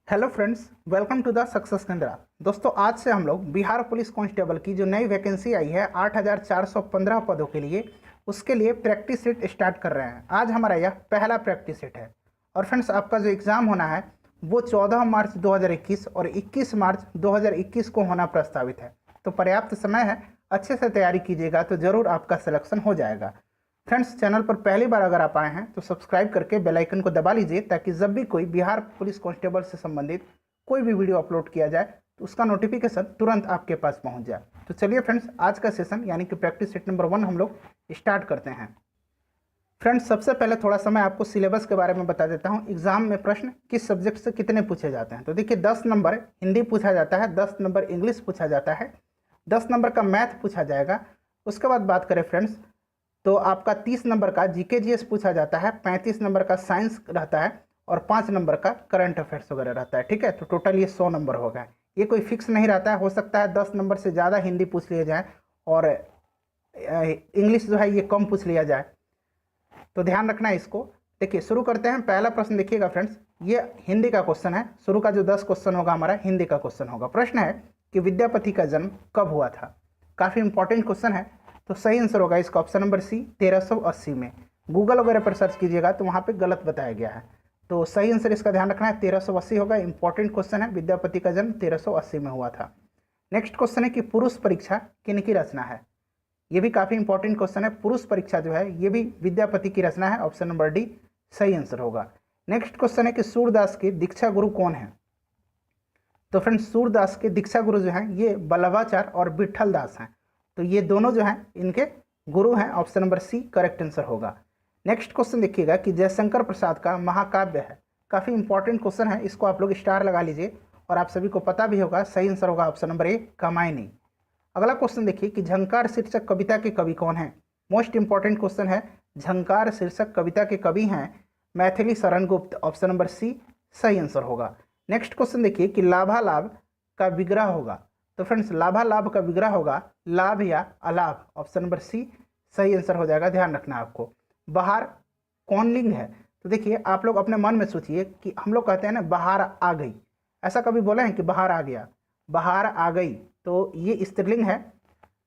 Hello friends, welcome to the success Kendra. दोस्तों, आज से हम लोग बिहार पुलिस कांस्टेबल की जो नई वैकेंसी आई है 8,415 पदों के लिए, उसके लिए प्रैक्टिस सेट स्टार्ट कर रहे हैं। आज हमारा यह पहला प्रैक्टिस सेट है। और फ्रेंड्स, आपका जो एग्ज़ाम होना है वो 14 मार्च 2021 और 21 मार्च 2021 को होना प्रस्तावित है। तो पर्याप्त समय है, अच्छे से तैयारी कीजिएगा तो ज़रूर आपका सिलेक्शन हो जाएगा। फ्रेंड्स, चैनल पर पहली बार अगर आप आए हैं तो सब्सक्राइब करके बेल आइकन को दबा लीजिए, ताकि जब भी कोई बिहार पुलिस कांस्टेबल से संबंधित कोई भी वीडियो अपलोड किया जाए तो उसका नोटिफिकेशन तुरंत आपके पास पहुंच जाए। तो चलिए फ्रेंड्स, आज का सेशन यानी कि प्रैक्टिस सेट नंबर 1 हम लोग स्टार्ट करते हैं। फ्रेंड्स, सबसे पहले थोड़ा सा मैं आपको सिलेबस के बारे में बता देता हूँ। एग्जाम में प्रश्न किस सब्जेक्ट से कितने पूछे जाते हैं। तो देखिए, 10 नंबर हिंदी पूछा जाता है, 10 नंबर इंग्लिश पूछा जाता है, 10 नंबर का मैथ पूछा जाएगा। उसके बाद बात करें फ्रेंड्स, तो आपका 30 नंबर का जीके जीएस पूछा जाता है, 35 नंबर का साइंस रहता है और 5 नंबर का करंट अफेयर्स वगैरह रहता है। ठीक है, तो टोटल ये 100 नंबर हो गए। ये कोई फिक्स नहीं रहता है, हो सकता है 10 नंबर से ज़्यादा हिंदी पूछ लिया जाए और इंग्लिश जो है ये कम पूछ लिया जाए, तो ध्यान रखना है इसको। देखिए, शुरू करते हैं। पहला प्रश्न देखिएगा फ्रेंड्स, ये हिंदी का क्वेश्चन है। शुरू का जो 10 क्वेश्चन होगा हमारा हिंदी का क्वेश्चन होगा। प्रश्न है कि विद्यापति का जन्म कब हुआ था। काफ़ी इंपॉर्टेंट क्वेश्चन है। तो सही आंसर होगा इसका ऑप्शन नंबर सी, 1380 में। गूगल वगैरह पर सर्च कीजिएगा तो वहाँ पे गलत बताया गया है। तो सही आंसर इसका ध्यान रखना है, 1380 होगा। इंपॉर्टेंट क्वेश्चन है, विद्यापति का जन्म 1380 में हुआ था। नेक्स्ट क्वेश्चन है कि पुरुष परीक्षा किनकी रचना है। ये भी काफ़ी इंपॉर्टेंट क्वेश्चन है। पुरुष परीक्षा जो है ये भी विद्यापति की रचना है। ऑप्शन नंबर डी सही आंसर होगा। नेक्स्ट क्वेश्चन है कि सूरदास के दीक्षा गुरु कौन है। तो फ्रेंड्स, सूरदास के दीक्षा गुरु जो हैं ये वल्लभाचार्य और विठल दास हैं। तो ये दोनों जो हैं इनके गुरु हैं। Option number C correct answer होगा। नेक्स्ट क्वेश्चन देखिएगा कि जयशंकर प्रसाद का महाकाव्य है। काफ़ी इंपॉर्टेंट क्वेश्चन है, इसको आप लोग स्टार लगा लीजिए और आप सभी को पता भी होगा। सही आंसर होगा ऑप्शन नंबर ए कामायनी। अगला क्वेश्चन देखिए कि झंकार शीर्षक कविता के कवि कौन है। मोस्ट इंपॉर्टेंट क्वेश्चन है। झंकार शीर्षक कविता के कवि हैं Maithili Sharan Gupt. Option number C सही आंसर होगा। नेक्स्ट क्वेश्चन देखिए कि लाभालाभ का विग्रह होगा। तो फ्रेंड्स, लाभालाभ का विग्रह होगा लाभ या अलाभ। ऑप्शन नंबर सी सही आंसर हो जाएगा। ध्यान रखना आपको। बहार कौन लिंग है। तो देखिए, आप लोग अपने मन में सोचिए कि हम लोग कहते हैं ना बहार आ गई, ऐसा कभी बोले हैं कि बहार आ गया, बहार आ गई, तो ये स्त्रीलिंग है।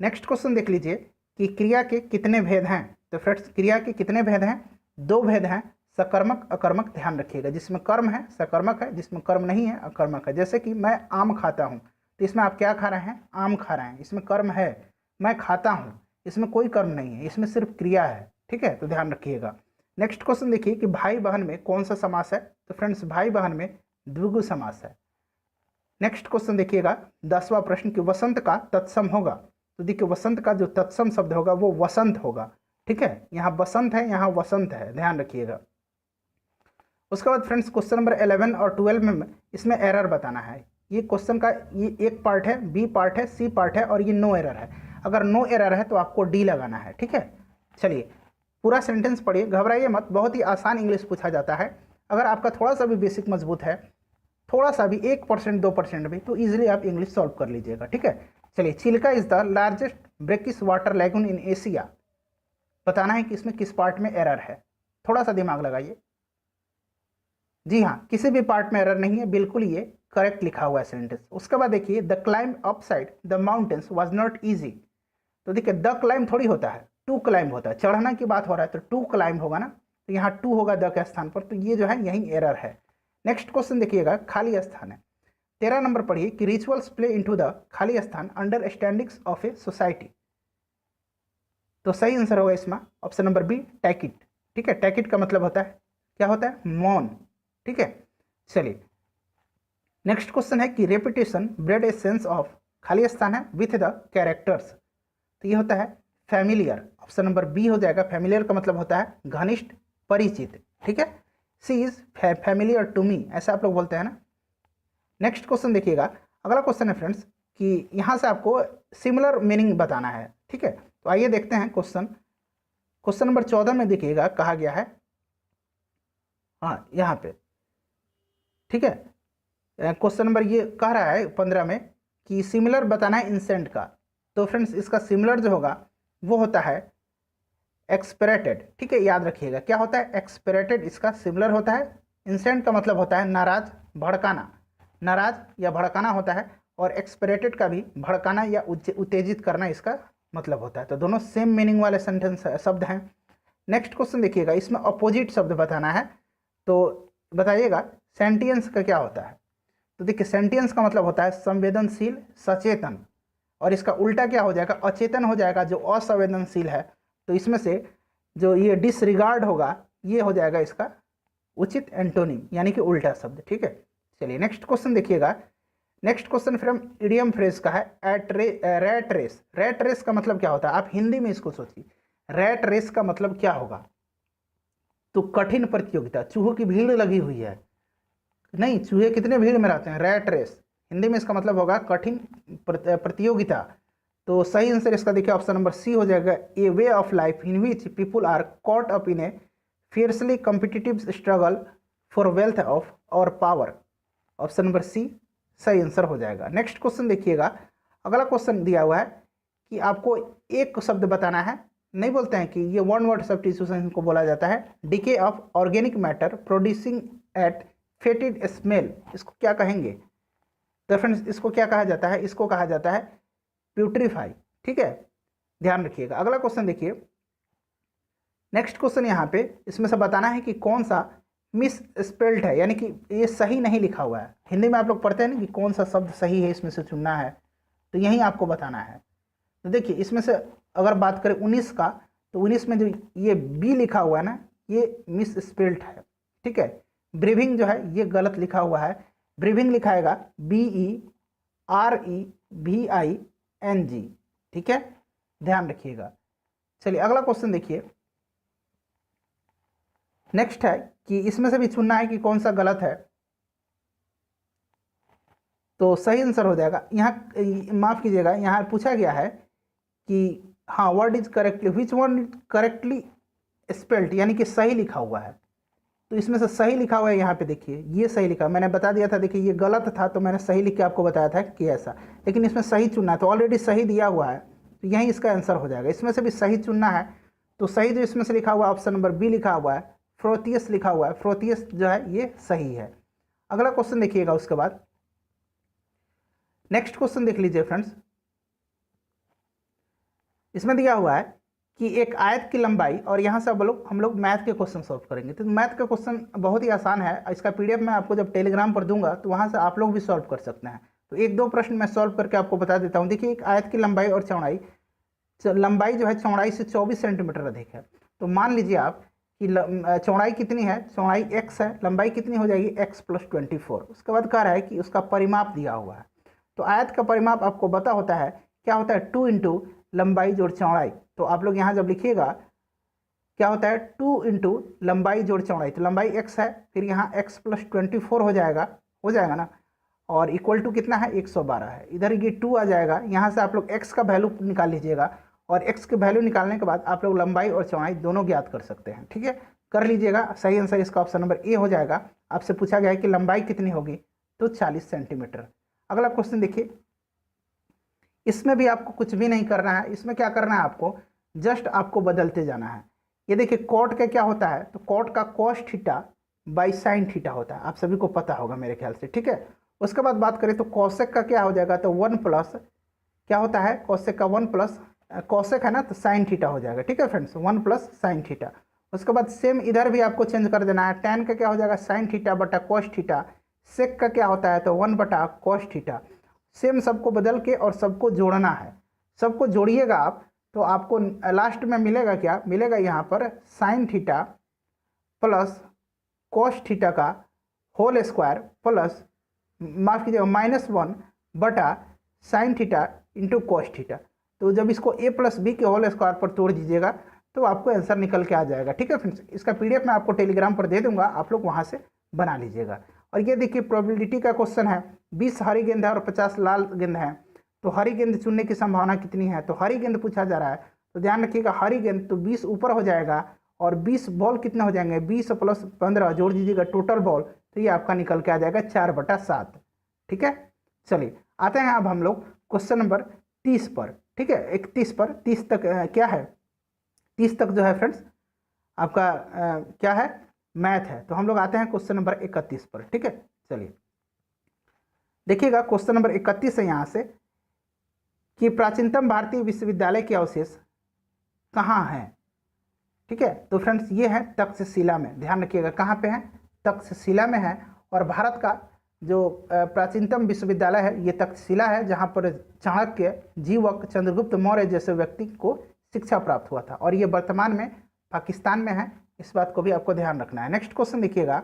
नेक्स्ट क्वेश्चन देख लीजिए कि क्रिया के कितने भेद हैं। तो फ्रेंड्स, क्रिया के कितने भेद हैं। 2 भेद हैं, सकर्मक अकर्मक। ध्यान रखिएगा, जिसमें कर्म है सकर्मक है, जिसमें कर्म नहीं है अकर्मक है। जैसे कि मैं आम खाता हूँ, तो इसमें आप क्या खा रहे हैं, आम खा रहे हैं, इसमें कर्म है। मैं खाता हूँ, इसमें कोई कर्म नहीं है, इसमें सिर्फ क्रिया है। ठीक है, तो ध्यान रखिएगा। नेक्स्ट क्वेश्चन देखिए कि भाई बहन में कौन सा समास है। तो फ्रेंड्स, भाई बहन में द्विगु समास है। नेक्स्ट क्वेश्चन देखिएगा, 10वां प्रश्न कि वसंत का तत्सम होगा। तो देखिए, वसंत का जो तत्सम शब्द होगा वो वसंत होगा। ठीक है, यहाँ बसंत है, यहाँ वसंत है, ध्यान रखिएगा। उसके बाद फ्रेंड्स, क्वेश्चन नंबर 11 और 12 में इसमें एरर बताना है। ये क्वेश्चन का ये एक पार्ट है, बी पार्ट है, सी पार्ट है और ये नो एरर है। अगर नो एरर है तो आपको डी लगाना है। ठीक है, चलिए पूरा सेंटेंस पढ़िए, घबराइए मत। बहुत ही आसान इंग्लिश पूछा जाता है। अगर आपका थोड़ा सा भी बेसिक मजबूत है, थोड़ा सा भी 1% 2% भी, तो ईजिली आप इंग्लिश सॉल्व कर लीजिएगा। ठीक है, चलिए। Chilka is the largest brackish water lagoon in Asia. बताना है कि इसमें किस पार्ट में एरर है। थोड़ा सा दिमाग लगाइए। जी हाँ, किसी भी पार्ट में एरर नहीं है, बिल्कुल ये करेक्ट लिखा हुआ है सेंटेंस। उसके बाद देखिए, the climb upside the mountains was not easy. तो देखिए, द क्लाइंब थोड़ी होता है, टू क्लाइंब होता है। चढ़ना की बात हो रहा है तो टू क्लाइंब होगा ना, तो यहाँ टू होगा द के स्थान पर, तो ये जो है यही एरर है। नेक्स्ट क्वेश्चन देखिएगा, खाली स्थान है। 13 नंबर पढ़िए कि रिचुअल्स प्ले इनटू द खाली स्थान अंडरस्टैंडिंग्स ऑफ ए सोसाइटी। तो सही आंसर होगा इसमें ऑप्शन नंबर बी टैकिट। ठीक है, टैकिट का मतलब होता है, क्या होता है, मौन। ठीक है, चलिए। नेक्स्ट क्वेश्चन है कि repetition bread a sense of, खाली स्थान है, विथ द कैरेक्टर्स। तो ये होता है फैमिलियर। ऑप्शन नंबर बी हो जाएगा। फैमिलियर का मतलब होता है घनिष्ठ, परिचित। ठीक है, सी इज फैमिलियर टू मी, ऐसा आप लोग बोलते हैं ना। नेक्स्ट क्वेश्चन देखिएगा, अगला क्वेश्चन है फ्रेंड्स कि यहाँ से आपको सिमिलर मीनिंग बताना है। ठीक है, तो आइए देखते हैं क्वेश्चन नंबर 14 में देखिएगा कहा गया है, हाँ यहाँ पे। ठीक है, क्वेश्चन नंबर ये कह रहा है 15 में कि सिमिलर बताना है इंसेंट का। तो फ्रेंड्स, इसका सिमिलर जो होगा वो होता है एक्सपेरेटेड। ठीक है, याद रखिएगा क्या होता है, एक्सपेरेटेड इसका सिमिलर होता है। इंसेंट का मतलब होता है नाराज, भड़काना। नाराज या भड़काना होता है, और एक्सपेक्टेड का भी भड़काना या उत्तेजित करना इसका मतलब होता है। तो दोनों सेम मीनिंग वाले सेंटेंस शब्द हैं। नेक्स्ट क्वेश्चन देखिएगा, इसमें अपोजिट शब्द बताना है, तो बताइएगा सेंटियंस का क्या होता है। तो देखिए सेंटियंस का मतलब होता है संवेदनशील, सचेतन, और इसका उल्टा क्या हो जाएगा, अचेतन हो जाएगा, जो असंवेदनशील है। तो इसमें से जो ये डिसरिगार्ड होगा ये हो जाएगा इसका उचित एंटोनिम, यानी कि उल्टा शब्द। ठीक है, चलिए नेक्स्ट क्वेश्चन देखिएगा। Next question from idiom phrase का है रैट रेस। रैट रेस का मतलब क्या होता है, आप हिंदी में इसको सोचिए। रैट रेस का मतलब क्या होगा, तो कठिन प्रतियोगिता, चूहों की भीड़ लगी हुई है। नहीं, चूहे कितने भीड़ में रहते हैं, रैट रेस। हिंदी में इसका मतलब होगा कठिन प्रतियोगिता। तो सही आंसर इसका देखिए ऑप्शन नंबर सी हो जाएगा, a way of life in which people are caught up in a fiercely competitive struggle for wealth of और पावर। ऑप्शन नंबर सी सही आंसर हो जाएगा। नेक्स्ट क्वेश्चन देखिएगा, अगला क्वेश्चन दिया हुआ है कि आपको एक शब्द बताना है। नहीं बोलते हैं कि ये वन वर्ड सब्स्टिट्यूशन को बोला जाता है, decay of organic matter producing at fetid smell, इसको क्या कहेंगे। तो फ्रेंड्स इसको क्या कहा जाता है, इसको कहा जाता है प्यूट्रीफाई। ठीक है, ध्यान रखिएगा। अगला क्वेश्चन देखिए, नेक्स्ट क्वेश्चन यहाँ पे इसमें से बताना है कि कौन सा मिस स्पेल्ड है, यानी कि ये सही नहीं लिखा हुआ है। हिंदी में आप लोग पढ़ते हैं ना कि कौन सा शब्द सही है, इसमें से चुनना है, तो यही आपको बताना है। तो देखिए इसमें से अगर बात करें 19 का, तो 19 में जो ये बी लिखा हुआ है ना, ये मिस स्पेल्ड है। ठीक है, ब्रीविंग जो है ये गलत लिखा हुआ है, ब्रीविंग लिखाएगा BEREVING। ठीक है, ध्यान रखिएगा। चलिए अगला क्वेश्चन देखिए, नेक्स्ट है कि इसमें से भी चुनना है कि कौन सा गलत है। तो सही आंसर हो जाएगा, यहाँ माफ कीजिएगा, यहाँ पूछा गया है कि हाँ word is correctly which one is correctly spelled, यानी कि सही लिखा हुआ है। तो इसमें से सही लिखा हुआ है, यहाँ पे देखिए ये सही लिखा, मैंने बता दिया था, देखिए ये गलत था तो मैंने सही लिख के आपको बताया था कि ऐसा, लेकिन इसमें सही चुनना है, तो ऑलरेडी सही दिया हुआ है, तो यही इसका आंसर हो जाएगा। इसमें से भी सही चुनना है, तो सही जो इसमें से लिखा हुआ है ऑप्शन नंबर बी लिखा हुआ है, फ्रोथियस लिखा हुआ है, फ्रोथियस जो है ये सही है। अगला क्वेश्चन देखिएगा, उसके बाद नेक्स्ट क्वेश्चन देख लीजिए फ्रेंड्स। इसमें दिया हुआ है कि एक आयत की लंबाई, और यहाँ से हम लोग मैथ के क्वेश्चन सॉल्व करेंगे। तो मैथ का क्वेश्चन बहुत ही आसान है, इसका पीडीएफ मैं आपको जब टेलीग्राम पर दूंगा तो वहाँ से आप लोग भी सॉल्व कर सकते हैं। तो एक दो प्रश्न मैं सॉल्व करके आपको बता देता हूँ। देखिए एक आयत की लंबाई और चौड़ाई, लंबाई जो है चौड़ाई से 24 सेंटीमीटर अधिक है। तो मान लीजिए आप कि चौड़ाई कितनी है, चौड़ाई x है, लंबाई कितनी हो जाएगी x + 24। उसके बाद कह रहा है कि उसका परिमाप दिया हुआ है। तो आयत का परिमाप आपको पता होता है, क्या होता है 2 × लंबाई जोड़ चौड़ाई। तो आप लोग यहाँ जब लिखिएगा क्या होता है 2 × लंबाई जोड़ चौड़ाई, तो लंबाई x है, फिर यहाँ x + 24 हो जाएगा ना, और इक्वल टू कितना है 112 है। इधर ये 2 आ जाएगा, यहाँ से आप लोग x का वैल्यू निकाल लीजिएगा, और x के वैल्यू निकालने के बाद आप लोग लंबाई और चौड़ाई दोनों ज्ञात कर सकते हैं। ठीक है, कर लीजिएगा। सही आंसर इसका ऑप्शन नंबर ए हो जाएगा। आपसे पूछा गया है कि लंबाई कितनी होगी, तो 40 सेंटीमीटर। अगला क्वेश्चन देखिए, इसमें भी आपको कुछ भी नहीं करना है। इसमें क्या करना है, आपको जस्ट आपको बदलते जाना है। ये देखिए कॉट का क्या होता है, तो कॉट का cos θ / sin θ होता है, आप सभी को पता होगा मेरे ख्याल से। ठीक है, उसके बाद बात करें तो कॉसेक का क्या हो जाएगा, तो 1+ क्या होता है, कॉसेक का 1+ कॉसेक है ना, तो sin θ हो जाएगा। ठीक है फ्रेंड्स, 1+ sin θ। उसके बाद सेम इधर भी आपको चेंज कर देना है, tan का क्या हो जाएगा sin θ / cos θ। सेक का क्या होता है, तो 1/cos θ। सेम सबको बदल के और सबको जोड़ना है, सबको जोड़िएगा आप, तो आपको लास्ट में मिलेगा क्या, मिलेगा यहाँ पर sin θ + cos θ का होल स्क्वायर प्लस, माफ कीजिएगा -1/sin θ × cos θ। तो जब इसको a + b के होल स्क्वायर पर तोड़ दीजिएगा तो आपको आंसर निकल के आ जाएगा। ठीक है फ्रेंड्स, इसका पीडीएफ मैं आपको टेलीग्राम पर दे दूंगा, आप लोग वहाँ से बना लीजिएगा। और ये देखिए प्रोबेबिलिटी का क्वेश्चन है, 20 हरी गेंद है और 50 लाल गेंद है, तो हरी गेंद चुनने की संभावना कितनी है, तो हरी गेंद पूछा जा रहा है। तो ध्यान रखिएगा हरी गेंद तो 20 ऊपर हो जाएगा, और 20 बॉल कितने हो जाएंगे, 20 + 15 जोड़ दीजिएगा टोटल बॉल, तो ये आपका निकल के आ जाएगा 4/7। ठीक है, चलिए आते हैं अब हम लोग क्वेश्चन नंबर 30 पर। ठीक है, 31 पर, 30 तक क्या है, 30 तक जो है फ्रेंड्स आपका क्या है, मैथ है। तो हम लोग आते हैं क्वेश्चन नंबर 31 पर। ठीक है, चलिए देखिएगा क्वेश्चन नंबर 31 है यहाँ से कि प्राचीनतम भारतीय विश्वविद्यालय के अवशेष कहाँ हैं। ठीक है, तो फ्रेंड्स ये है तक्षशिला में, ध्यान रखिएगा कहाँ पे है, तक्षशिला में है। और भारत का जो प्राचीनतम विश्वविद्यालय है ये तक्षशिला है, जहाँ पर चाणक्य, जीवक, चंद्रगुप्त मौर्य जैसे व्यक्ति को शिक्षा प्राप्त हुआ था, और ये वर्तमान में पाकिस्तान में है। इस बात को भी आपको ध्यान रखना है। नेक्स्ट क्वेश्चन देखिएगा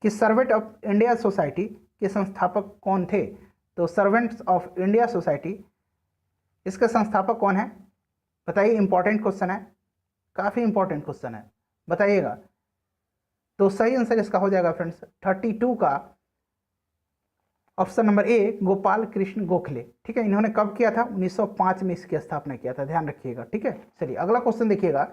कि सर्वेंट ऑफ इंडिया सोसाइटी के संस्थापक कौन थे। तो सर्वेंट्स ऑफ इंडिया सोसाइटी, इसके संस्थापक कौन है बताइए। इंपॉर्टेंट क्वेश्चन है, काफ़ी इंपॉर्टेंट क्वेश्चन है, बताइएगा। तो सही आंसर इसका हो जाएगा फ्रेंड्स 32 का option number A, Gopal Krishna Gokhale. ठीक है, इन्होंने कब किया था, 1905 में इसकी स्थापना किया था, ध्यान रखिएगा। ठीक है, चलिए अगला क्वेश्चन देखिएगा।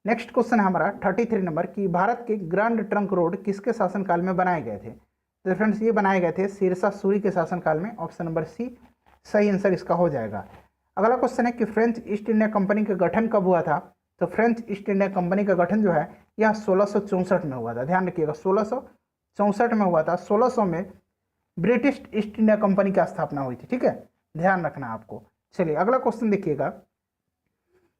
नेक्स्ट क्वेश्चन है हमारा 33 नंबर कि भारत के ग्रैंड ट्रंक रोड किसके शासनकाल में बनाए गए थे। तो फ्रेंड्स ये बनाए गए थे शेरशाह सूरी के शासनकाल में, ऑप्शन नंबर सी सही आंसर इसका हो जाएगा। अगला क्वेश्चन है कि फ्रेंच ईस्ट इंडिया कंपनी का गठन कब हुआ था। तो फ्रेंच ईस्ट इंडिया कंपनी का गठन जो है यह 1664 में हुआ था, ध्यान रखिएगा 1664 में हुआ था। 1600 में ब्रिटिश ईस्ट इंडिया कंपनी की स्थापना हुई थी। ठीक है, ध्यान रखना आपको। चलिए अगला क्वेश्चन देखिएगा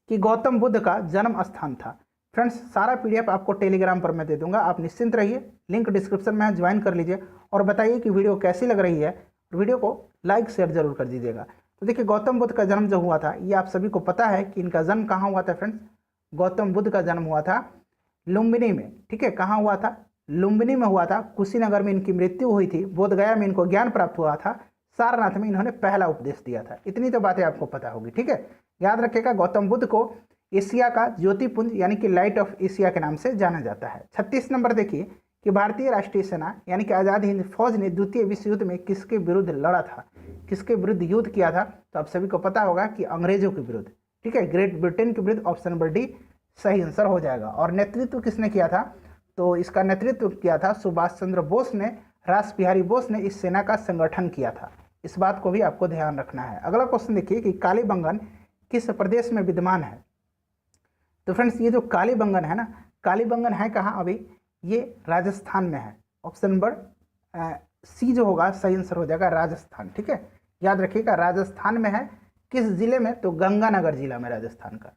कि गौतम बुद्ध का जन्म स्थान था। फ्रेंड्स सारा पीडीएफ आपको टेलीग्राम पर मैं दे दूंगा, आप निश्चिंत रहिए, लिंक डिस्क्रिप्शन में है, ज्वाइन कर लीजिए और बताइए कि वीडियो कैसी लग रही है। वीडियो को लाइक शेयर जरूर कर दीजिएगा। तो देखिए गौतम बुद्ध का जन्म जो हुआ था ये आप सभी को पता है कि इनका जन्म कहाँ हुआ था फ्रेंड्स। गौतम बुद्ध का जन्म हुआ था लुम्बिनी में। ठीक है, कहाँ हुआ था, लुम्बिनी में हुआ था। कुशीनगर में इनकी मृत्यु हुई थी, बोधगया में इनको ज्ञान प्राप्त हुआ था, सारनाथ में इन्होंने पहला उपदेश दिया था। इतनी तो बातें आपको पता होगी। ठीक है, याद रखिएगा गौतम बुद्ध को एशिया का ज्योतिपुंज यानी कि लाइट ऑफ एशिया के नाम से जाना जाता है। 36 नंबर देखिए कि भारतीय राष्ट्रीय सेना यानी कि आज़ाद हिंद फौज ने द्वितीय विश्व युद्ध में किसके विरुद्ध लड़ा था, किसके विरुद्ध युद्ध किया था। तो आप सभी को पता होगा कि अंग्रेजों के विरुद्ध। ठीक है, ग्रेट ब्रिटेन के विरुद्ध, ऑप्शन नंबर डी सही आंसर हो जाएगा। और नेतृत्व किसने किया था, तो इसका नेतृत्व किया था सुभाष चंद्र बोस ने। रास बिहारी बोस ने इस सेना का संगठन किया था, इस बात को भी आपको ध्यान रखना है। अगला क्वेश्चन देखिए कि कालीबंगन किस प्रदेश में विद्यमान है। तो फ्रेंड्स ये जो कालीबंगन है ना, कालीबंगन है कहाँ, अभी ये राजस्थान में है। ऑप्शन नंबर सी जो होगा सही आंसर हो जाएगा राजस्थान। ठीक है, याद रखिएगा राजस्थान में है, किस जिले में, तो गंगानगर जिला में राजस्थान का।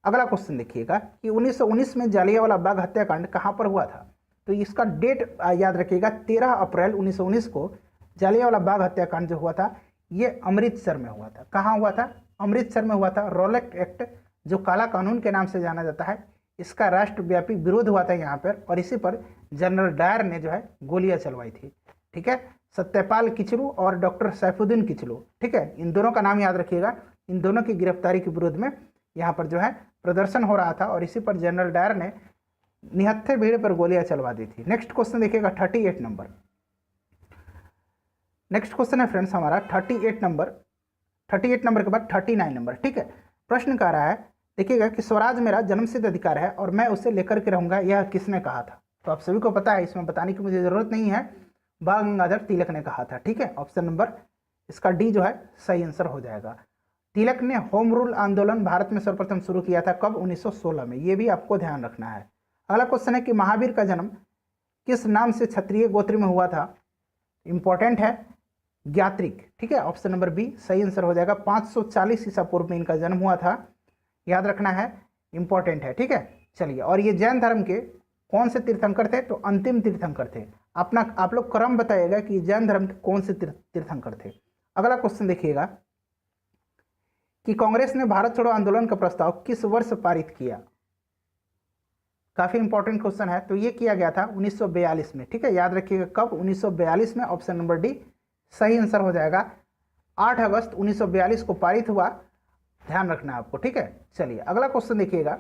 अगला क्वेश्चन देखिएगा कि 1919 में जालियांवाला बाग हत्याकांड कहाँ पर हुआ था। तो इसका डेट याद रखिएगा 13 अप्रैल 1919 को जालियांवाला बाग हत्याकांड जो हुआ था ये अमृतसर में हुआ था। कहाँ हुआ था, अमृतसर में हुआ था। रॉलेट एक्ट जो काला कानून के नाम से जाना जाता है, इसका राष्ट्रव्यापी विरोध हुआ था यहाँ पर, और इसी पर जनरल डायर ने जो है गोलियां चलवाई थी। ठीक है, सत्यपाल किचलू और डॉक्टर सैफुद्दीन किचलू। ठीक है, इन दोनों का नाम याद रखिएगा। इन दोनों की गिरफ्तारी के विरोध में यहाँ पर जो है प्रदर्शन हो रहा था, और इसी पर जनरल डायर ने निहत्थे भीड़ पर गोलियां चलवा दी थी। नेक्स्ट क्वेश्चन देखिएगा 38 नंबर। नेक्स्ट क्वेश्चन है फ्रेंड्स हमारा 38 नंबर। 38 नंबर के बाद 39 नंबर। ठीक है, प्रश्न कह रहा है देखिएगा कि स्वराज मेरा जन्मसिद्ध अधिकार है और मैं उसे लेकर के रहूंगा, यह किसने कहा था। तो आप सभी को पता है, इसमें बताने की मुझे जरूरत नहीं है, बाल गंगाधर तिलक ने कहा था। ठीक है, ऑप्शन नंबर इसका डी जो है सही आंसर हो जाएगा। तिलक ने होम रूल आंदोलन भारत में सर्वप्रथम शुरू किया था, कब, 1916 में। ये भी आपको ध्यान रखना है। अगला क्वेश्चन है कि महावीर का जन्म किस नाम से क्षत्रिय गोत्र में हुआ था। इंपॉर्टेंट है, ज्ञात्रिक। ठीक है, ऑप्शन नंबर बी सही आंसर हो जाएगा। 540 ईसा पूर्व में इनका जन्म हुआ था, याद रखना है, इंपॉर्टेंट है। ठीक है, चलिए, और ये जैन धर्म के कौन से तीर्थंकर थे, तो अंतिम तीर्थंकर थे। आप लोग क्रम बताइएगा कि जैन धर्म के कौन से तीर्थंकर थे। अगला क्वेश्चन देखिएगा कि कांग्रेस ने भारत छोड़ो आंदोलन का प्रस्ताव किस वर्ष पारित किया। काफी इंपॉर्टेंट क्वेश्चन है। तो ये किया गया था 1942 में। ठीक है, याद रखिएगा कब, 1942 में, ऑप्शन नंबर डी सही आंसर हो जाएगा। 8 अगस्त 1942 को पारित हुआ, ध्यान रखना है आपको। ठीक है, चलिए अगला क्वेश्चन देखिएगा।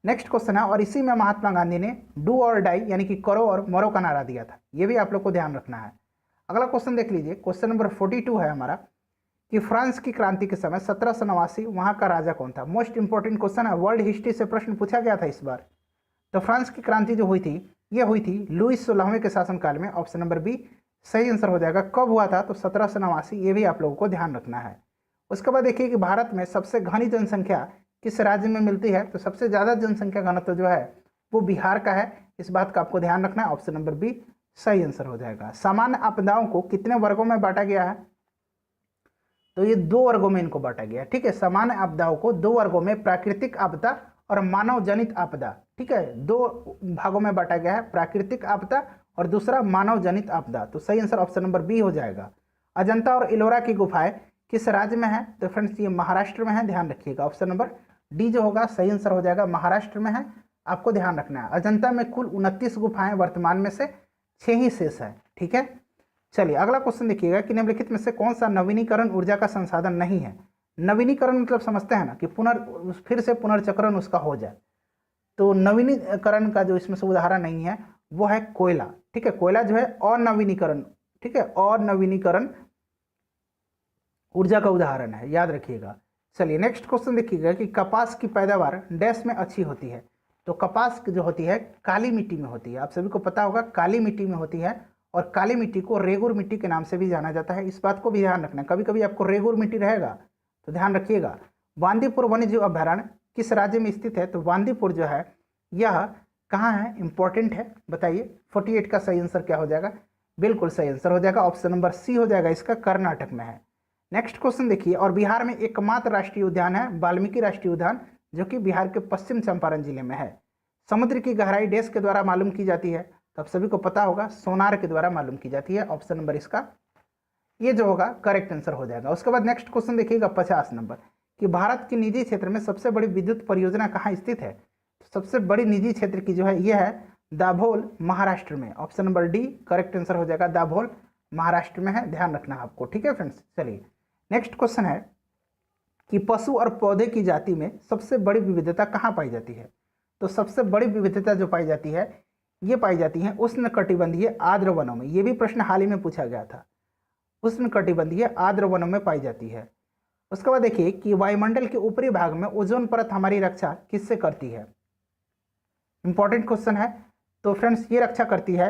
नेक्स्ट क्वेश्चन है, और इसी में महात्मा गांधी ने डू और डाई यानी कि करो और मरो का नारा दिया था। ये भी आप लोग को ध्यान रखना है। अगला क्वेश्चन देख लीजिए, क्वेश्चन नंबर 42 है हमारा कि फ्रांस की क्रांति के समय 1789 वहां का राजा कौन था। मोस्ट इंपॉर्टेंट क्वेश्चन है, वर्ल्ड हिस्ट्री से प्रश्न पूछा गया था इस बार। तो फ्रांस की क्रांति जो हुई थी ये हुई थी लुईस 16वें के शासनकाल में, ऑप्शन नंबर बी सही आंसर हो जाएगा। कब हुआ था, तो 1789, ये भी आप लोगों को ध्यान रखना है। उसके बाद देखिए कि भारत में सबसे घनी जनसंख्या किस राज्य में मिलती है। तो सबसे ज़्यादा जनसंख्या घनत्व जो है वो बिहार का है, इस बात का आपको ध्यान रखना है, ऑप्शन नंबर बी सही आंसर हो जाएगा। सामान्य आपदाओं को कितने वर्गों में बांटा गया है? तो ये 2 वर्गों में इनको बांटा गया है। ठीक है, सामान्य आपदाओं को 2 वर्गों में, प्राकृतिक आपदा और मानव जनित आपदा। ठीक है, 2 भागों में बांटा गया है, प्राकृतिक आपदा और दूसरा मानव जनित आपदा। तो सही आंसर ऑप्शन नंबर बी हो जाएगा। अजंता और इलोरा की गुफाएं किस राज्य में है? तो फ्रेंड्स ये महाराष्ट्र में है, ध्यान रखिएगा। ऑप्शन नंबर डी जो होगा सही आंसर हो जाएगा, महाराष्ट्र में है, आपको ध्यान रखना है। अजंता में कुल 29 गुफाएं, वर्तमान में से 6 ही शेष है। ठीक है, चलिए अगला क्वेश्चन देखिएगा कि निम्नलिखित में से कौन सा नवीनीकरण ऊर्जा का संसाधन नहीं है? नवीनीकरण मतलब समझते हैं ना कि फिर से पुनर्चक्रण उसका हो जाए। तो नवीनीकरण का जो इसमें से उदाहरण नहीं है वो है कोयला। ठीक है, कोयला जो है अनवीनीकरण, ठीक है, अनवीनीकरण ऊर्जा का उदाहरण है, याद रखिएगा। चलिए नेक्स्ट क्वेश्चन देखिएगा कि कपास की पैदावार डैश में अच्छी होती है? तो कपास जो होती है काली मिट्टी में होती है, आप सभी को पता होगा काली मिट्टी में होती है, और काली मिट्टी को रेगुर मिट्टी के नाम से भी जाना जाता है। इस बात को भी ध्यान रखना है, कभी कभी आपको रेगुर मिट्टी रहेगा तो ध्यान रखिएगा। बांदीपुर वन्यजीव अभयारण्य किस राज्य में स्थित है? तो बांदीपुर जो है यह कहाँ है, इंपॉर्टेंट है, बताइए। 48 का सही आंसर क्या हो जाएगा? बिल्कुल सही आंसर हो जाएगा, ऑप्शन नंबर सी हो जाएगा, इसका कर्नाटक में है। नेक्स्ट क्वेश्चन देखिए, और बिहार में एकमात्र राष्ट्रीय उद्यान है वाल्मीकि राष्ट्रीय उद्यान, जो कि बिहार के पश्चिम चंपारण जिले में है। समुद्र की गहराई डैश के द्वारा मालूम की जाती है? तो आप सभी को पता होगा सोनार के द्वारा मालूम की जाती है। ऑप्शन नंबर इसका ये जो होगा करेक्ट आंसर हो जाएगा। उसके बाद नेक्स्ट क्वेश्चन देखिएगा 50 नंबर कि भारत की निजी क्षेत्र में सबसे बड़ी विद्युत परियोजना कहाँ स्थित है? तो सबसे बड़ी निजी क्षेत्र की जो है यह है दाभोल, महाराष्ट्र में। Option number D correct answer हो जाएगा, दाभोल महाराष्ट्र में है, ध्यान रखना आपको। ठीक है फ्रेंड्स, चलिए नेक्स्ट क्वेश्चन है कि पशु और पौधे की जाति में सबसे बड़ी विविधता कहाँ पाई जाती है? तो सबसे बड़ी विविधता जो पाई जाती है ये पाई जाती है उष्णकटिबंधीय आर्द्र वनों में। ये भी प्रश्न हाल ही में पूछा गया था, उष्णकटिबंधीय आर्द्र वनों में पाई जाती है। उसके बाद देखिए कि वायुमंडल के ऊपरी भाग में ओजोन परत हमारी रक्षा किससे करती है? इंपॉर्टेंट क्वेश्चन है। तो फ्रेंड्स ये रक्षा करती है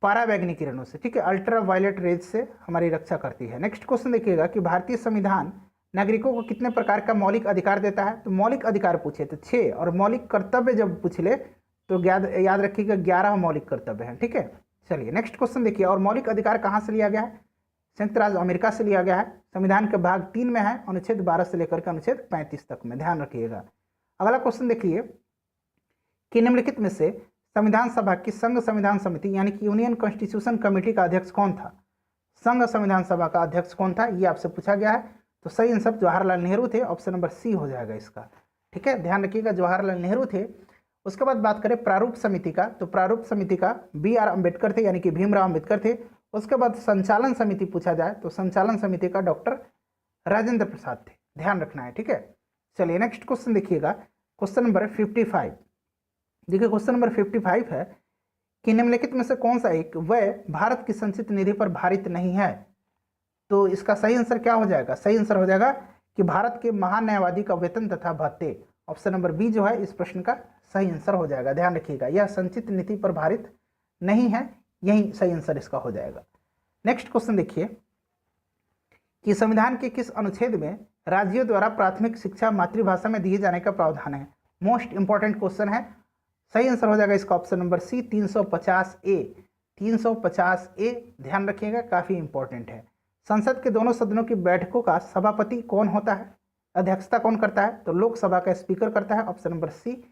परावैंगनिक किरणों से, ठीक है, अल्ट्रा वायलेट रेज से हमारी रक्षा करती है। नेक्स्ट क्वेश्चन देखिएगा कि भारतीय संविधान नागरिकों को कितने प्रकार का मौलिक अधिकार देता है? तो मौलिक अधिकार पूछे तो 6, और मौलिक कर्तव्य जब पूछ ले तो याद रखिएगा 11 मौलिक कर्तव्य हैं। ठीक है, चलिए नेक्स्ट क्वेश्चन देखिए, और मौलिक अधिकार कहाँ से लिया गया है? संयुक्त राज्य अमेरिका से लिया गया है। संविधान के भाग 3 में है, अनुच्छेद 12 से लेकर के अनुच्छेद 35 तक में, ध्यान रखिएगा। अगला क्वेश्चन देखिए कि निम्नलिखित में से संविधान सभा की संघ संविधान समिति यानी कि यूनियन कॉन्स्टिट्यूशन कमेटी का अध्यक्ष कौन था? संघ संविधान सभा का अध्यक्ष कौन था, ये आपसे पूछा गया है। तो सही आंसर जवाहरलाल नेहरू थे, ऑप्शन नंबर सी हो जाएगा इसका। ठीक है, ध्यान रखिएगा जवाहरलाल नेहरू थे। उसके बाद बात करें प्रारूप समिति का, तो प्रारूप समिति का BR अम्बेडकर थे, यानी कि भीमराव अम्बेडकर थे। उसके बाद संचालन समिति पूछा जाए तो संचालन समिति का डॉक्टर राजेंद्र प्रसाद थे, ध्यान रखना है। ठीक है, चलिए नेक्स्ट क्वेश्चन देखिएगा, क्वेश्चन नंबर 55। देखिए क्वेश्चन नंबर 55 है कि निम्नलिखित में से कौन सा एक व्यय भारत की संचित निधि पर भारित नहीं है? तो इसका सही आंसर क्या हो जाएगा? सही आंसर हो जाएगा कि भारत के महान न्यायवादी का वेतन तथा भत्ते। ऑप्शन नंबर बी जो है इस प्रश्न का सही आंसर हो जाएगा, ध्यान रखिएगा, यह संचित नीति पर भारित नहीं है, यही सही आंसर इसका हो जाएगा। नेक्स्ट क्वेश्चन देखिए कि संविधान के किस अनुच्छेद में राज्यों द्वारा प्राथमिक शिक्षा मातृभाषा में दिए जाने का प्रावधान है? मोस्ट इंपॉर्टेंट क्वेश्चन है, सही आंसर हो जाएगा इसका ऑप्शन नंबर सी 350A। 350A ध्यान रखिएगा, काफी इंपॉर्टेंट है। संसद के दोनों सदनों की बैठकों का सभापति कौन होता है? अध्यक्षता कौन करता है? तो लोकसभा का स्पीकर करता है, ऑप्शन नंबर सी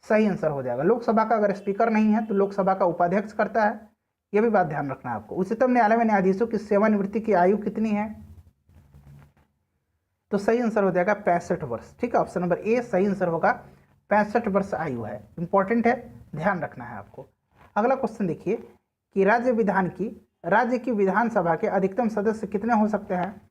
सही आंसर हो जाएगा। लोकसभा का अगर स्पीकर नहीं है तो लोकसभा का उपाध्यक्ष करता है, यह भी बात ध्यान रखना है आपको। उच्चतम न्यायालय में न्यायाधीशों की सेवानिवृत्ति की आयु कितनी है? तो सही आंसर हो जाएगा 65 वर्ष। ठीक है, ऑप्शन नंबर ए सही आंसर होगा, 65 वर्ष आयु है, इंपॉर्टेंट है, ध्यान रखना है आपको। अगला क्वेश्चन देखिए कि राज्य की विधानसभा के अधिकतम सदस्य कितने हो सकते हैं?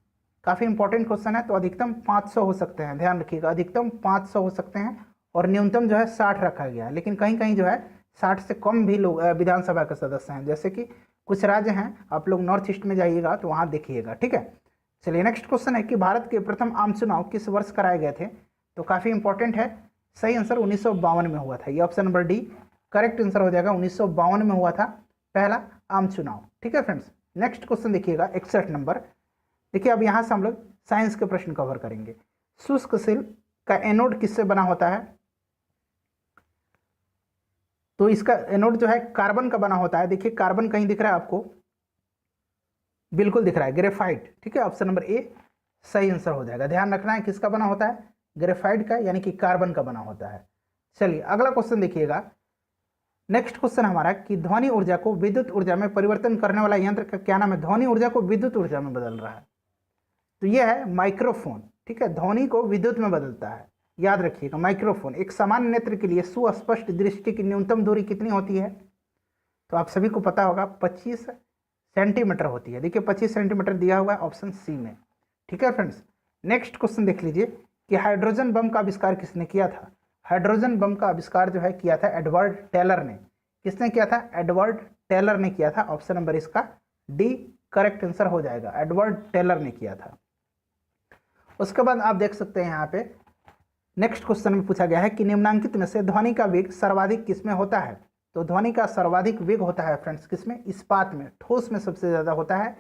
काफी इंपॉर्टेंट क्वेश्चन है। तो अधिकतम 500 हो सकते हैं, ध्यान रखिएगा, अधिकतम 500 हो सकते हैं, और न्यूनतम जो है 60 रखा गया है। लेकिन कहीं कहीं जो है 60 से कम भी लोग विधानसभा के सदस्य हैं, जैसे कि कुछ राज्य हैं, आप लोग नॉर्थ ईस्ट में जाइएगा तो वहाँ देखिएगा। ठीक है, चलिए नेक्स्ट क्वेश्चन है कि भारत के प्रथम आम चुनाव किस वर्ष कराए गए थे? तो काफी इंपॉर्टेंट है, सही आंसर 1952 में हुआ था, ये option number D correct answer हो जाएगा। 1952 में हुआ था पहला आम चुनाव। ठीक है फ्रेंड्स, नेक्स्ट क्वेश्चन देखिएगा 61 नंबर। देखिए अब यहाँ से हम लोग साइंस के प्रश्न कवर करेंगे। शुष्क शिल्प का एनोड किससे बना होता है? तो इसका एनोड जो है कार्बन का बना होता है। देखिए कार्बन कहीं दिख रहा है आपको, बिल्कुल दिख रहा है, ग्रेफाइट। ठीक है, ऑप्शन नंबर ए सही आंसर हो जाएगा। ध्यान रखना है किसका बना होता है, ग्रेफाइट का, यानी कि कार्बन का बना होता है। चलिए अगला क्वेश्चन देखिएगा। नेक्स्ट क्वेश्चन हमारा कि ध्वनि ऊर्जा को विद्युत ऊर्जा में परिवर्तन करने वाला यंत्र का क्या नाम है। ध्वनि ऊर्जा को विद्युत ऊर्जा में बदल रहा है, तो यह है माइक्रोफोन। ठीक है, ध्वनि को विद्युत में बदलता है, याद रखिएगा माइक्रोफोन। एक सामान्य नेत्र के लिए सुस्पष्ट दृष्टि की न्यूनतम दूरी कितनी होती है, तो आप सभी को पता होगा 25 सेंटीमीटर होती है। देखिए 25 सेंटीमीटर दिया हुआ है ऑप्शन सी में। ठीक है फ्रेंड्स, नेक्स्ट क्वेश्चन देख लीजिए कि हाइड्रोजन बम का आविष्कार किसने किया था। हाइड्रोजन बम का आविष्कार जो है किया था एडवर्ड टेलर ने। किसने किया था, एडवर्ड टेलर ने किया था। ऑप्शन नंबर इसका डी करेक्ट आंसर हो जाएगा, एडवर्ड टेलर ने किया था। उसके बाद आप देख सकते हैं यहाँ पे नेक्स्ट क्वेश्चन में पूछा गया है कि निम्नांकित में से ध्वनि का वेग सर्वाधिक किसमें होता है। तो ध्वनि का सर्वाधिक वेग होता है फ्रेंड्स किसमें, इस्पात में। ठोस में सबसे ज़्यादा होता है,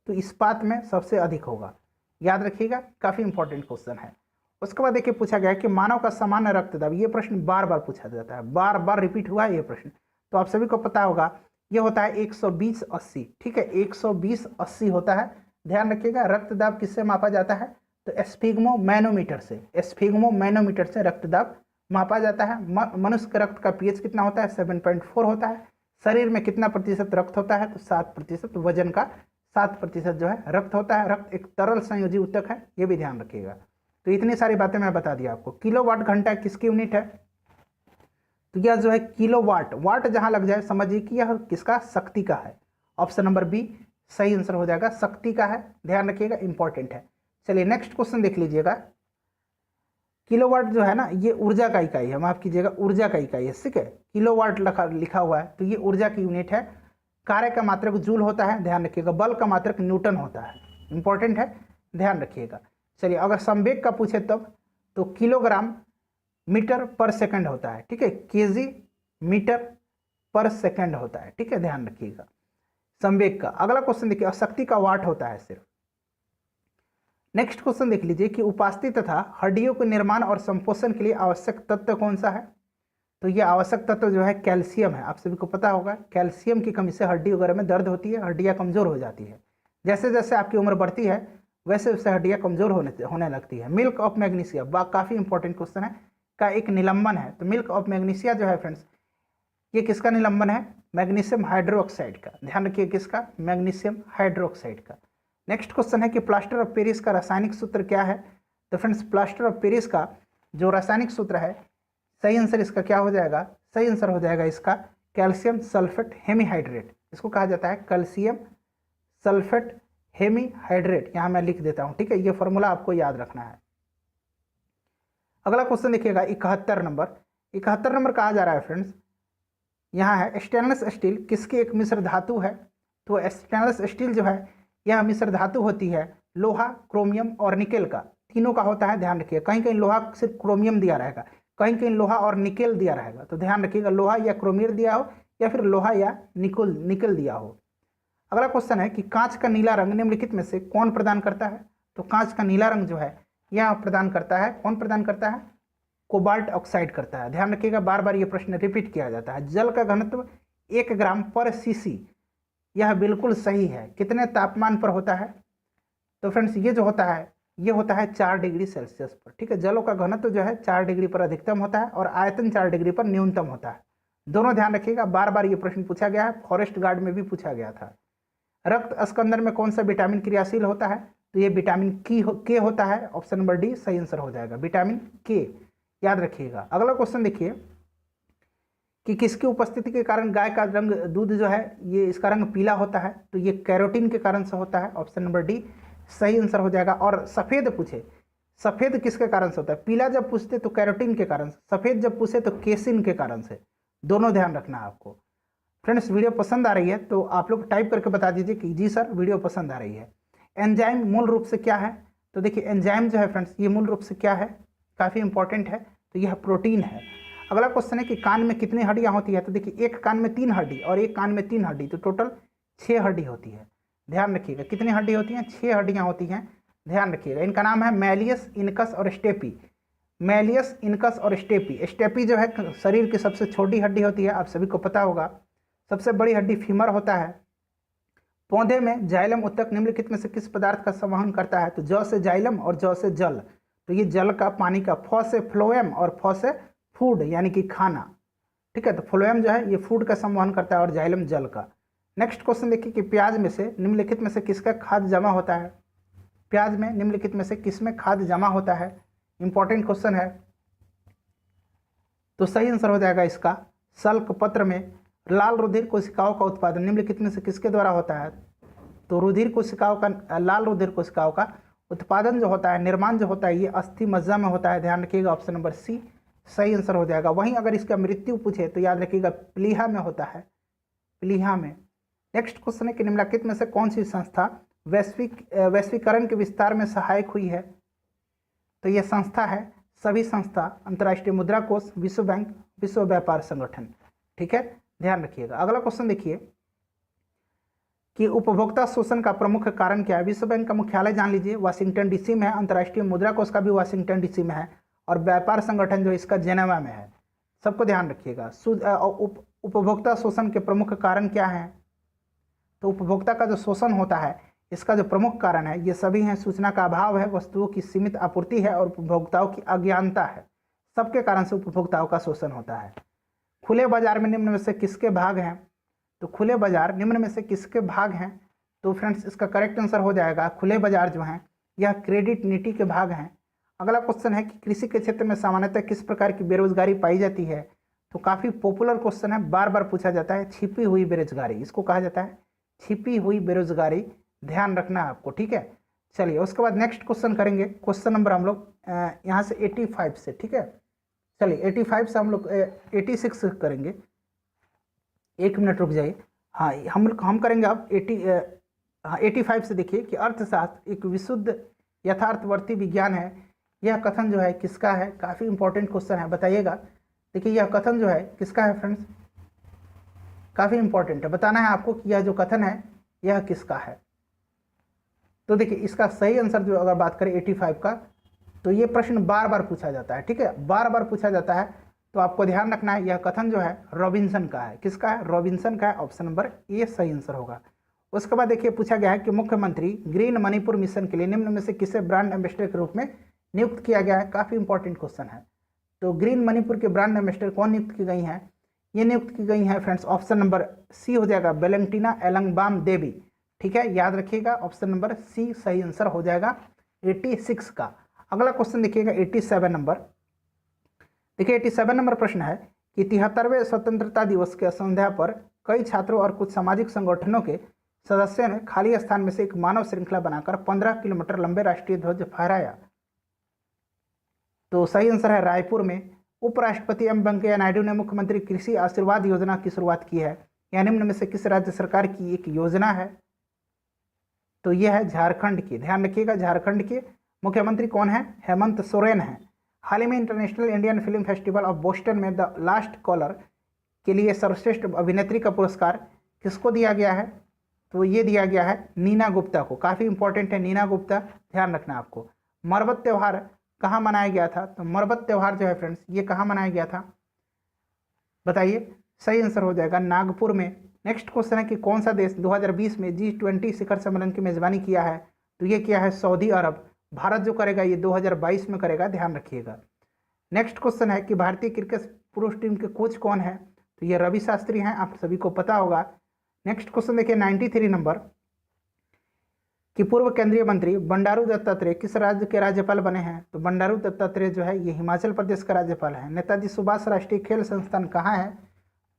तो इस्पात में सबसे अधिक होगा, याद रखिएगा, काफ़ी इंपॉर्टेंट क्वेश्चन है। उसके बाद देखिए पूछा गया है कि मानव का सामान्य रक्तदाब। ये प्रश्न बार बार पूछा जाता है, बार बार रिपीट हुआ है ये प्रश्न, तो आप सभी को पता होगा ये होता है 120/80। ठीक है, 120/80 होता है। ध्यान रखिएगा रक्तदाब किससे मापा जाता है, तो स्फिग्मोमैनोमीटर से। स्फिग्मोमैनोमीटर से रक्तदाब मापा जाता है। मनुष्य के रक्त का पीएच कितना होता है, 7.4 होता है। शरीर में कितना प्रतिशत रक्त होता है, तो 7%। वजन का 7% जो है रक्त होता है। रक्त एक तरल संयोजी ऊतक है, ये भी ध्यान रखिएगा। तो इतनी सारी बातें मैं बता दिया आपको। किलोवाट घंटा किसकी यूनिट है, तो यह जो है किलोवाट, वाट जहां लग जाए समझिए कि यह किसका, शक्ति का है। ऑप्शन नंबर बी सही आंसर हो जाएगा, शक्ति का है। ध्यान रखिएगा, इंपॉर्टेंट है। चलिए नेक्स्ट क्वेश्चन देख लीजिएगा। किलोवाट जो है ना, ये ऊर्जा का इकाई है, माफ कीजिएगा ऊर्जा का इकाई है। ठीक है, किलोवाट लिखा हुआ है, तो ये ऊर्जा की यूनिट है। कार्य का मात्रक जूल होता है, ध्यान रखिएगा। बल का मात्रक न्यूटन होता है, इंपॉर्टेंट है, ध्यान रखिएगा। चलिए अगर संवेग का पूछे तब तो किलोग्राम मीटर पर सेकंड होता है। ठीक है, केजी मीटर पर सेकंड होता है। ठीक है, ध्यान रखिएगा संवेग का। अगला क्वेश्चन देखिए, शक्ति का वाट होता है सिर्फ। नेक्स्ट क्वेश्चन देख लीजिए कि उपास्थि तथा हड्डियों के निर्माण और संपोषण के लिए आवश्यक तत्व कौन सा है। तो ये आवश्यक तत्व जो है कैल्शियम है। आप सभी को पता होगा कैल्शियम की कमी से हड्डी वगैरह में दर्द होती है, हड्डियाँ कमजोर हो जाती है। जैसे जैसे आपकी उम्र बढ़ती है वैसे वैसे हड्डियाँ कमजोर होने लगती है। मिल्क ऑफ मैग्नीशिया, काफ़ी इंपॉर्टेंट क्वेश्चन है, का एक निलंबन है। तो मिल्क ऑफ मैग्नीशिया जो है फ्रेंड्स, ये किसका निलंबन है, मैग्नीशियम हाइड्रोक्साइड का। ध्यान रखिए किसका, मैग्नीशियम हाइड्रोक्साइड का। नेक्स्ट क्वेश्चन है कि प्लास्टर ऑफ पेरिस का रासायनिक सूत्र क्या है। तो फ्रेंड्स प्लास्टर ऑफ पेरिस का जो रासायनिक सूत्र है, सही आंसर इसका क्या हो जाएगा, सही आंसर हो जाएगा इसका कैल्शियम सल्फेट हेमीहाइड्रेट। इसको कहा जाता है कैल्शियम सल्फेट हेमीहाइड्रेट, यहाँ मैं लिख देता हूँ। ठीक है, ये फॉर्मूला आपको याद रखना है। अगला क्वेश्चन देखिएगा 71 नंबर। 71 नंबर कहा जा रहा है फ्रेंड्स, यहाँ है स्टेनलेस स्टील किसकी एक मिश्र धातु है। तो स्टेनलेस स्टील जो है यह मिश्र धातु होती है लोहा, क्रोमियम और निकेल का, तीनों का होता है। ध्यान रखिए, कहीं कहीं लोहा सिर्फ क्रोमियम दिया रहेगा, कहीं कहीं लोहा और निकेल दिया रहेगा। तो ध्यान रखिएगा लोहा या क्रोमियम दिया हो या फिर लोहा या निकेल दिया हो। अगला क्वेश्चन है कि कांच का नीला रंग निम्नलिखित में से कौन प्रदान करता है। तो कांच का नीला रंग जो है यह प्रदान करता है, कौन प्रदान करता है, कोबाल्ट ऑक्साइड करता है। ध्यान रखिएगा, बार बार ये प्रश्न रिपीट किया जाता है। जल का घनत्व 1 ग्राम पर सीसी, यह बिल्कुल सही है। कितने तापमान पर होता है, तो फ्रेंड्स ये जो होता है ये होता है 4 डिग्री सेल्सियस पर। ठीक है, जलों का घनत्व जो है 4 डिग्री पर अधिकतम होता है और आयतन 4 डिग्री पर न्यूनतम होता है। दोनों ध्यान रखिएगा, बार बार ये प्रश्न पूछा गया है, फॉरेस्ट गार्ड में भी पूछा गया था। रक्त अस्कंदन में कौन सा विटामिन क्रियाशील होता है। तो ये विटामिन के होता है। ऑप्शन नंबर डी सही आंसर हो जाएगा, विटामिन के, याद रखिएगा। अगला क्वेश्चन देखिए कि किसकी उपस्थिति के कारण गाय का रंग, दूध जो है ये इसका रंग पीला होता है। तो ये कैरोटीन के कारण से होता है। ऑप्शन नंबर डी सही आंसर हो जाएगा। और सफ़ेद पूछे, सफ़ेद किसके कारण से होता है, पीला जब पूछते तो कैरोटीन के कारण से, सफ़ेद जब पूछे तो केसिन के कारण से। दोनों ध्यान रखना है आपको। फ्रेंड्स वीडियो पसंद आ रही है तो आप लोग टाइप करके बता दीजिए कि जी सर वीडियो पसंद आ रही है। एंजाइम मूल रूप से क्या है। तो देखिए एंजाइम जो है फ्रेंड्स ये मूल रूप से क्या है, काफ़ी इंपॉर्टेंट है। तो यह प्रोटीन है। अगला क्वेश्चन है कि कान में कितनी हड्डियां होती है। तो देखिए एक कान में 3 हड्डी और एक कान में 3 हड्डी, तो टोटल 6 हड्डी होती है। ध्यान रखिएगा कितनी हड्डी होती हैं, 6 हड्डियां होती हैं। ध्यान रखिएगा, इनका नाम है मैलियस, इनकस और स्टेपी। मैलियस, इनकस और स्टेपी। स्टेपी जो है शरीर की सबसे छोटी हड्डी होती है, आप सभी को पता होगा। सबसे बड़ी हड्डी फीमर होता है। पौधे में जाइलम उत्तक निम्नलिखित में से किस पदार्थ का संवहन करता है? तो ज से जाइलम और ज से जल, तो ये जल का, पानी का। फ से फ्लोएम और फ से फूड यानी कि खाना। ठीक है, तो फ्लोएम जो है ये फूड का संवहन करता है और जाइलम जल का। नेक्स्ट क्वेश्चन देखिए कि प्याज में से निम्नलिखित में से किसका खाद जमा होता है? प्याज में निम्नलिखित में से किसमें खाद जमा होता है? इंपॉर्टेंट क्वेश्चन है। तो सही आंसर हो जाएगा इसका सल्क पत्र में। लाल रुधिर कोशिकाओं का उत्पादन निम्नलिखित में से किसके द्वारा होता है? तो रुधिर कोशिकाओं का, लाल रुधिर कोशिकाओं का उत्पादन जो होता है, निर्माण जो होता है, ये अस्थि मज्जा में होता है। ध्यान रखिएगा, ऑप्शन नंबर सी सही आंसर हो जाएगा। वहीं अगर इसका मृत्यु पूछे तो याद रखिएगा प्लीहा में होता है, प्लीहा में। नेक्स्ट क्वेश्चन है कि निम्नलिखित में से कौन सी संस्था वैश्वीकरण के विस्तार में सहायक हुई है? तो यह संस्था है सभी संस्था, अंतर्राष्ट्रीय मुद्रा कोष, विश्व बैंक, विश्व व्यापार संगठन। ठीक है, ध्यान रखिएगा। अगला क्वेश्चन देखिए कि उपभोक्ता शोषण का प्रमुख कारण क्या है? विश्व बैंक का मुख्यालय जान लीजिए वाशिंगटन डीसी में है, अंतर्राष्ट्रीय मुद्रा कोष का भी वाशिंगटन डीसी में है, और व्यापार संगठन जो इसका जेनेवा में है। सबको ध्यान रखिएगा। उपभोक्ता शोषण के प्रमुख कारण क्या हैं? तो उपभोक्ता का जो शोषण होता है इसका जो प्रमुख कारण है ये सभी हैं: सूचना का अभाव है, वस्तुओं की सीमित आपूर्ति है, और उपभोक्ताओं की अज्ञानता है। सबके कारण से उपभोक्ताओं का शोषण होता है। खुले बाजार में निम्न में से किसके भाग हैं? तो खुले बाजार निम्न में से किसके भाग हैं? तो फ्रेंड्स इसका करेक्ट आंसर हो जाएगा खुले बाजार जो हैं यह क्रेडिट नीति के भाग हैं। अगला क्वेश्चन है कि कृषि के क्षेत्र में सामान्यतः किस प्रकार की बेरोजगारी पाई जाती है? तो काफ़ी पॉपुलर क्वेश्चन है, बार बार पूछा जाता है। छिपी हुई बेरोजगारी, इसको कहा जाता है छिपी हुई बेरोजगारी। ध्यान रखना है आपको, ठीक है। चलिए उसके बाद नेक्स्ट क्वेश्चन करेंगे। क्वेश्चन नंबर हम लोग यहाँ से 85 से, ठीक है। चलिए 85 से हम लोग 86 करेंगे। एक मिनट रुक जाइए। हाँ, हम करेंगे अब 85 से। देखिए कि अर्थशास्त्र एक विशुद्ध यथार्थवर्ती विज्ञान है, यह कथन जो है किसका है? काफ़ी इंपॉर्टेंट क्वेश्चन है, बताइएगा। देखिए यह कथन जो है किसका है फ्रेंड्स? काफ़ी इंपॉर्टेंट है, बताना है आपको कि यह जो कथन है यह किसका है। तो देखिए इसका सही आंसर जो अगर बात करें 85 का, तो ये प्रश्न बार बार पूछा जाता है, ठीक है, बार बार पूछा जाता है। तो आपको ध्यान रखना है यह कथन जो है रॉबिन्सन का है। किसका है? रॉबिन्सन का है। ऑप्शन नंबर ए सही आंसर होगा। उसके बाद देखिए पूछा गया है कि मुख्यमंत्री ग्रीन मणिपुर मिशन के लिए निम्न में से किसे ब्रांड एम्बेसडर के रूप में नियुक्त किया गया है? काफ़ी इंपॉर्टेंट क्वेश्चन है। तो ग्रीन मणिपुर के ब्रांड एम्बेसडर कौन नियुक्त की गई हैं? ये नियुक्त की गई हैं फ्रेंड्स, ऑप्शन नंबर सी हो जाएगा, वेलेंटिना एलंगबाम देवी। ठीक है, याद रखिएगा, ऑप्शन नंबर सी सही आंसर हो जाएगा 86 का। अगला क्वेश्चन देखिएगा 87 नंबर। देखिए 87 नंबर प्रश्न है कि 73वें स्वतंत्रता दिवस के संध्या पर कई छात्रों और कुछ सामाजिक संगठनों के सदस्यों ने खाली स्थान में से एक मानव श्रृंखला बनाकर 15 किलोमीटर लंबे राष्ट्रीय ध्वज फहराया। तो सही आंसर है रायपुर में। उपराष्ट्रपति एम वेंकैया नायडू ने मुख्यमंत्री कृषि आशीर्वाद योजना की शुरुआत की है। यह निम्न में से किस राज्य सरकार की एक योजना है? तो यह है झारखंड की। ध्यान रखिएगा, झारखंड के मुख्यमंत्री कौन है? हेमंत सोरेन है। हाल ही में international Indian film festival of Boston में द लास्ट कॉलर के लिए सर्वश्रेष्ठ अभिनेत्री का पुरस्कार किसको दिया गया है? तो ये दिया गया है नीना गुप्ता को। काफ़ी इंपॉर्टेंट है नीना गुप्ता, ध्यान रखना आपको। मरबत त्यौहार कहाँ मनाया गया था? तो मरबत त्यौहार जो है फ्रेंड्स ये कहाँ मनाया गया था? बताइए, सही आंसर हो जाएगा नागपुर में। नेक्स्ट क्वेश्चन है कि कौन सा देश 2020 में G20 शिखर सम्मेलन की मेजबानी किया है? तो ये किया है सऊदी अरब। भारत जो करेगा ये 2022 में करेगा, ध्यान रखिएगा। नेक्स्ट क्वेश्चन है कि भारतीय क्रिकेट पुरुष टीम के कोच कौन है? तो ये रवि शास्त्री हैं, आप सभी को पता होगा। नेक्स्ट क्वेश्चन देखिए 93 नंबर कि पूर्व केंद्रीय मंत्री बंडारू दत्तात्रेय किस राज्य के राज्यपाल बने हैं? तो बंडारू दत्तात्रेय जो है ये हिमाचल प्रदेश का राज्यपाल है। नेताजी सुभाष राष्ट्रीय खेल संस्थान कहाँ है?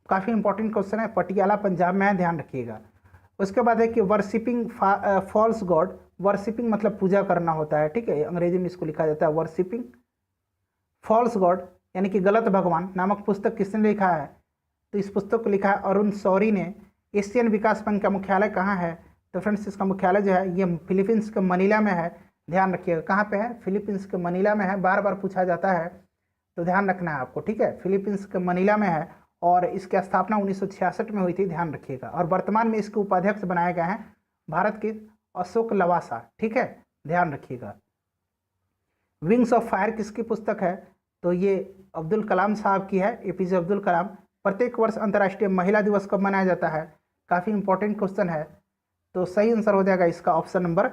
काफ़ी इंपॉर्टेंट क्वेश्चन है, पटियाला पंजाब में है, ध्यान रखिएगा। उसके बाद है कि वर्शिपिंग फॉल्स गॉड। वर्शिपिंग मतलब पूजा करना होता है, ठीक है, अंग्रेजी में इसको लिखा जाता है वर्शिपिंग फॉल्स गॉड यानी कि गलत भगवान नामक पुस्तक किसने लिखा है? तो इस पुस्तक को लिखा है अरुण शौरी ने। एशियन विकास बैंक का मुख्यालय कहाँ है? तो फ्रेंड्स इसका मुख्यालय जो है ये फिलीपींस के मनीला में है। ध्यान रखिएगा, कहाँ पे है? फिलीपींस के मनीला में है, बार बार पूछा जाता है, तो ध्यान रखना है आपको, ठीक है। फिलीपींस के मनीला में है और इसकी स्थापना 1966 में हुई थी, ध्यान रखिएगा। और वर्तमान में इसके उपाध्यक्ष बनाए गए हैं भारत के अशोक लवासा, ठीक है, ध्यान रखिएगा। विंग्स ऑफ फायर किसकी पुस्तक है? तो ये अब्दुल कलाम साहब की है, एपीजे अब्दुल कलाम। प्रत्येक वर्ष अंतर्राष्ट्रीय महिला दिवस कब मनाया जाता है? काफ़ी इंपॉर्टेंट क्वेश्चन है। तो सही आंसर हो जाएगा इसका ऑप्शन नंबर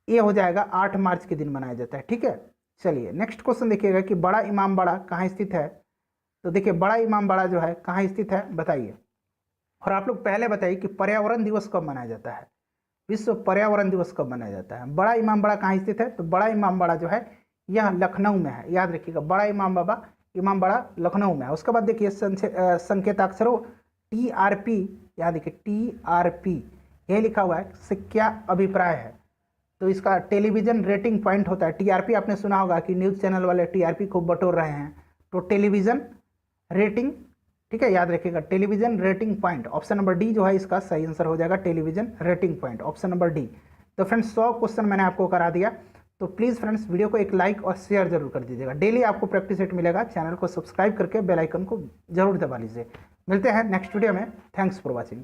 ए हो जाएगा, 8 मार्च के दिन मनाया जाता है। ठीक है, चलिए नेक्स्ट क्वेश्चन देखिएगा कि बड़ा इमामबाड़ा कहाँ स्थित है? तो देखिए बड़ा इमामबाड़ा जो है कहाँ स्थित है बताइए। और आप लोग पहले बताइए कि पर्यावरण दिवस कब मनाया जाता है, विश्व पर्यावरण दिवस कब मनाया जाता है? बड़ा इमामबाड़ा कहाँ स्थित है? तो बड़ा इमामबाड़ा जो है यह लखनऊ में है, याद रखिएगा, बड़ा इमामबाड़ा लखनऊ में है। उसके बाद देखिए संकेताक्षरों TRP, याद देखिए TRP यही लिखा हुआ है, से क्या अभिप्राय है? तो इसका टेलीविजन रेटिंग पॉइंट होता है। TRP आपने सुना होगा कि न्यूज़ चैनल वाले TRP को बटोर रहे हैं, तो टेलीविजन रेटिंग, ठीक है, याद रखिएगा television rating point. Option number D जो है इसका सही आंसर हो जाएगा, television rating point, option number D. तो फ्रेंड्स 100 क्वेश्चन मैंने आपको करा दिया। तो प्लीज़ फ्रेंड्स वीडियो को एक लाइक और शेयर जरूर कर दीजिएगा। डेली आपको प्रैक्टिस सेट मिलेगा, चैनल को सब्सक्राइब करके बेल आइकन को जरूर दबा लीजिए। मिलते हैं नेक्स्ट वीडियो में। Thanks for watching.